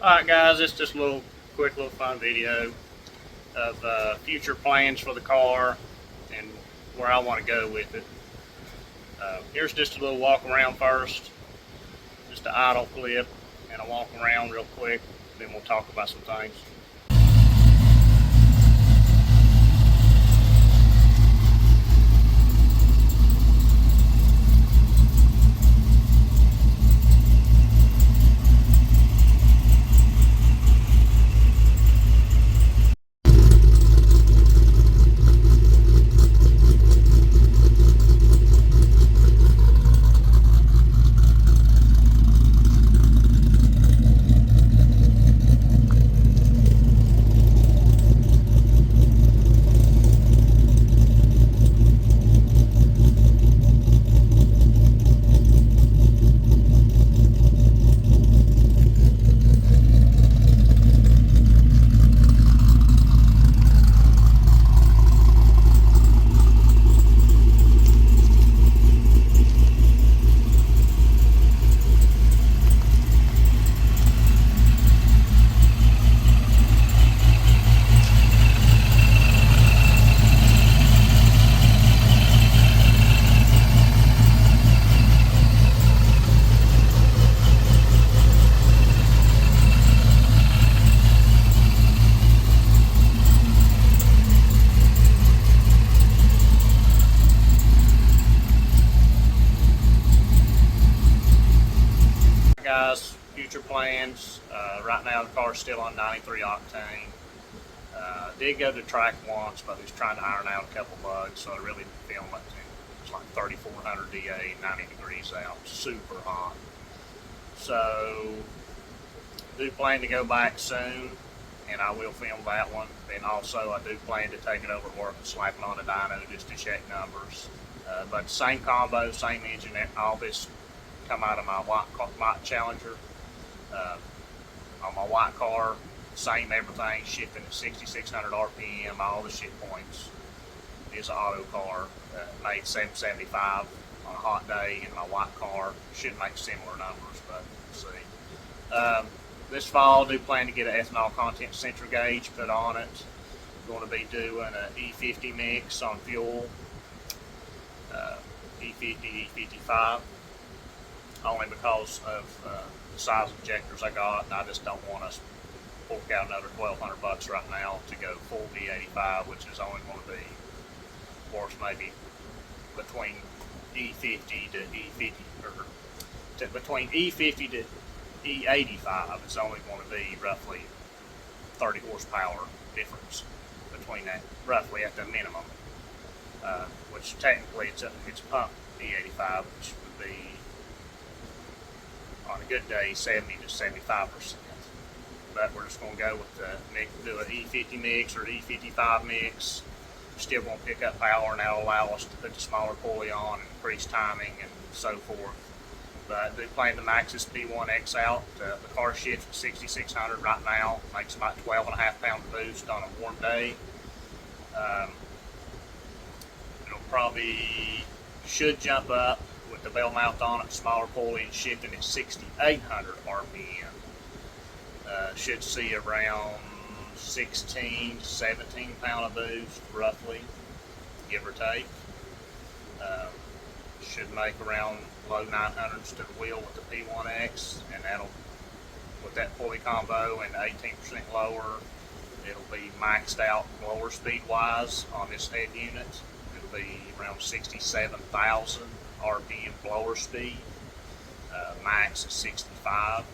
Alright guys, it's just a quick little fun video of future plans for the car and where I want to go with it. Here's just a little walk around first, just an idle clip and a walk around real quick, then we'll talk about some things. Guys, future plans. Right now the car's still on 93 octane. Did go to the track once, but was trying to iron out a couple bugs, so I really didn't feel much. It's like 3400 DA, 90 degrees out, super hot. So, do plan to go back soon, and I will film that one. Then also, I do plan to take it over to work and slap it on a dyno just to check numbers. But same combo, same engine, all this come out of my white Challenger. On my white car, same everything, shifting at 6,600 RPM, all the shit points. It's an auto car, made 775 on a hot day in my white car. Should make similar numbers, but we'll see. This fall, I do plan to get an ethanol content sensor gauge put on it. I'm going to be doing an E50 mix on fuel, E50, E55. Only because of the size injectors I got, and I just don't want to fork out another $1,200 right now to go full D85, which is only going to be, of course, maybe between E50 to E50, or between E50 to E85, it's only going to be roughly 30 horsepower difference between that, roughly at the minimum, which technically it's pump E85, which would be, on a good day, 70 to 75%. But we're just going to go with the mix, do an E50 mix or E55 mix. Still going to pick up power, and that'll allow us to put the smaller pulley on and increase timing and so forth. But I do plan to max this P1X out. The car shifts at 6,600 right now. Makes about 12.5 pound boost on a warm day. It'll probably should jump up with the bell mount on it, smaller pulley, and shifting at 6,800 RPM. Should see around 16 to 17 pound of boost, roughly, give or take. Should make around low 900s to the wheel with the P1X, and that'll, with that pulley combo and 18% lower, it'll be maxed out blower speed wise on this head unit. It'll be around 67,000 RPM blower speed, max is 65.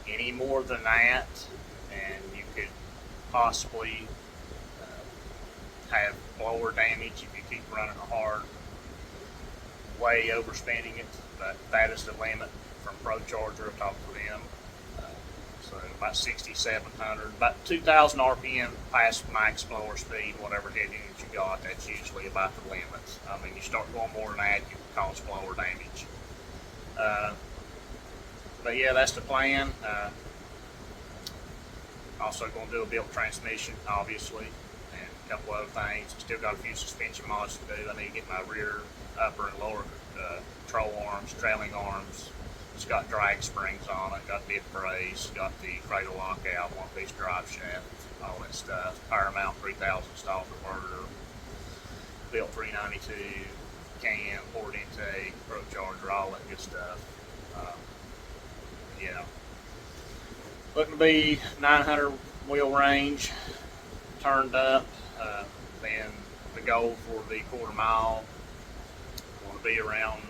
Any more than that, and you could possibly have blower damage if you keep running hard, way overspinning it, but that is the limit from Procharged. I talked to them. So about 6,700, about 2,000 RPM past max blower speed, whatever head unit you got, that's usually about the limits. I mean, you start going more than that, you can cause blower damage. But yeah, that's the plan. Also going to do a built transmission, obviously, and a couple other things. Still got a few suspension mods to do. I need to get my rear, upper, and lower control arms, trailing arms It's got drag springs on it, got bit brace, got the cradle lockout, one-piece drive shaft, all that stuff. Paramount 3000 stall converter, built 392, cam, port intake, Procharged, all that good stuff. Yeah. Looking to be 900 wheel range, turned up. Then the goal for the quarter mile, want to be around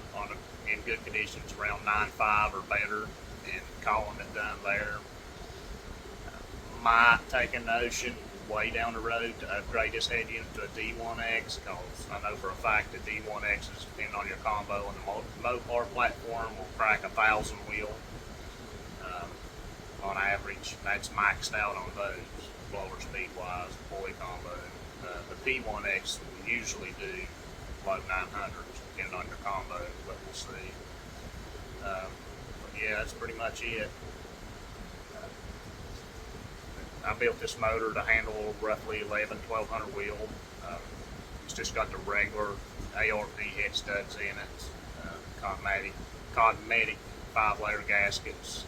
in good conditions around 9.5 or better, and calling it done there. Might take a notion way down the road to upgrade this head unit to a D1X, because I know for a fact that D1X is, depending on your combo and the Mopar platform, will crack 1,000 wheel on average. That's maxed out on those, blower speed wise, pulley combo. The P1X will usually do low 900s, depending on your combo, but we'll see. But yeah, that's pretty much it. I built this motor to handle roughly 1,100-1,200 wheel. It's just got the regular ARP head studs in it, cosmetic 5-layer gaskets,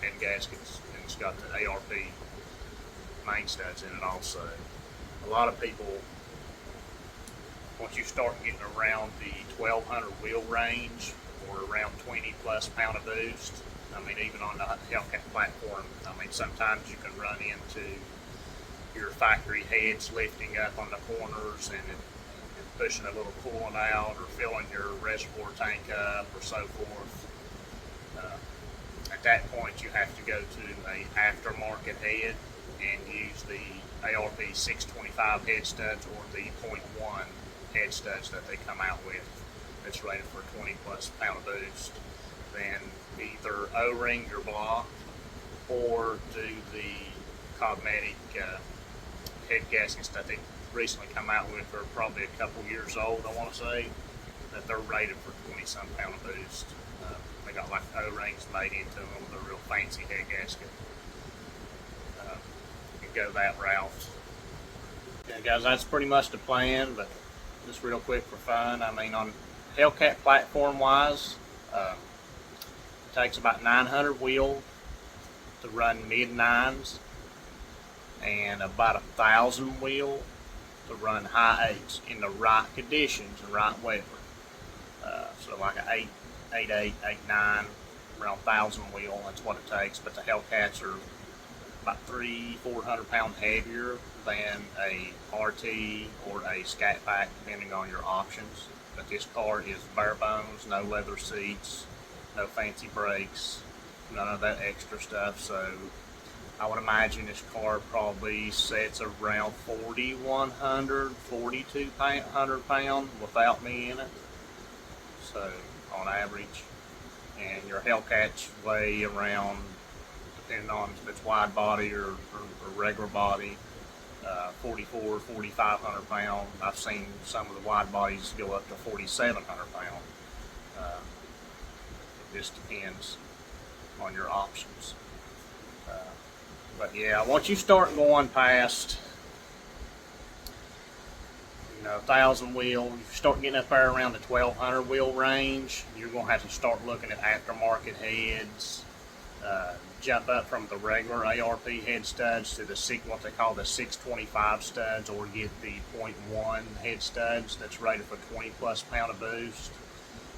10 gaskets, and it's got the ARP main studs in it also. A lot of people, once you start getting around the 1,200 wheel range, or around 20 plus pound of boost, I mean, even on the Hellcat platform, I mean, sometimes you can run into your factory heads lifting up on the corners and pushing a little coolant out, or filling your reservoir tank up, or so forth. At that point, you have to go to a aftermarket head and use the ARP 625 head studs or the .1 head studs that they come out with. That's rated for 20 plus pound of boost. Then either O-ring your block or do the cosmetic head gaskets that they recently come out with. They're probably a couple years old, I want to say, that they're rated for 20 some pound of boost. They got like O-rings made into them. They're real fancy head gasket. You can go that route. Yeah, guys, that's pretty much the plan, but just real quick for fun. I mean, on Hellcat platform wise, it takes about 900 wheel to run mid-9s and about 1,000 wheel to run high 8s in the right conditions and right weather. So like an 8.8, 8.9, around 1,000 wheel, that's what it takes. But the Hellcats are about 300-400 pounds heavier than a RT or a Scat Pack, depending on your options. But this car is bare bones, no leather seats, no fancy brakes, none of that extra stuff. So I would imagine this car probably sets around 4,100, 4,200 pounds without me in it. So on average, and your Hellcats weigh around, depending on if it's wide body or regular body, 4,400, 4,500 pounds. I've seen some of the wide bodies go up to 4,700 pounds. It just depends on your options. But yeah, once you start going past 1,000 wheel, you start getting up there around the 1,200 wheel range, you're going to have to start looking at aftermarket heads. Jump up from the regular ARP head studs to the what they call the 625 studs, or get the .1 head studs that's rated for 20 plus pound of boost.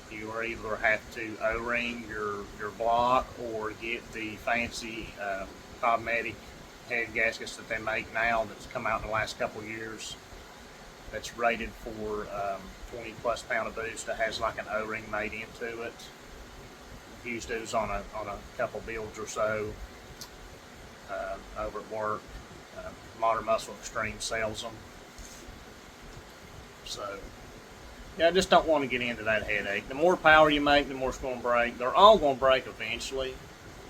You either have to O-ring your block or get the fancy cosmetic head gaskets that they make now, that's come out in the last couple of years, that's rated for 20 plus pound of boost, that has like an O-ring made into it. Used those on a couple builds or so over at work. Modern Muscle Extreme sells them. So yeah, I just don't want to get into that headache. The more power you make, the more it's going to break. They're all going to break eventually,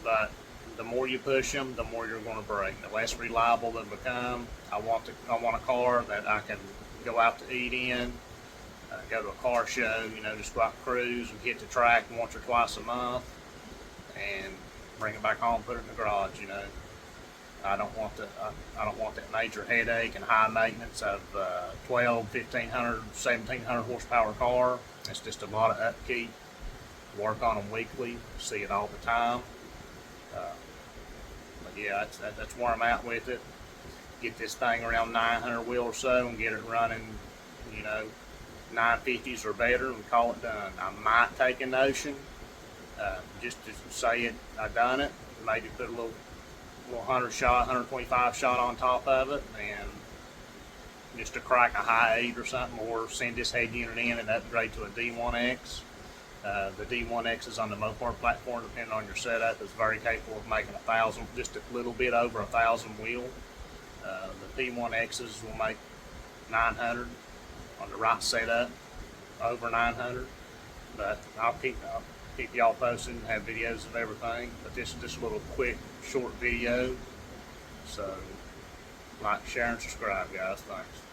but the more you push them, the more you're going to break. The less reliable they become. I want a car that I can go out to eat in, go to a car show, just go out and cruise and hit the track once or twice a month, and bring it back home, put it in the garage. I don't want that major headache and high maintenance of 12, 1,500, 1,700 horsepower car. It's just a lot of upkeep. work on them weekly, see it all the time. But yeah, that's where I'm at with it. Get this thing around 900 wheel or so and get it running, 950s or better and call it done. I might take a notion, just to say it, I done it. Maybe put a little 100 shot, 125 shot on top of it, and just to crack a high 8 or something, or send this head unit in and upgrade to a D1X. The D1X is on the Mopar platform, depending on your setup, is very capable of making 1,000, just a little bit over 1,000 wheel. The P1Xs will make 900 on the right setup, over 900. But I'll keep y'all posted and have videos of everything. But this is just a little quick, short video. So, like, share, and subscribe, guys. Thanks.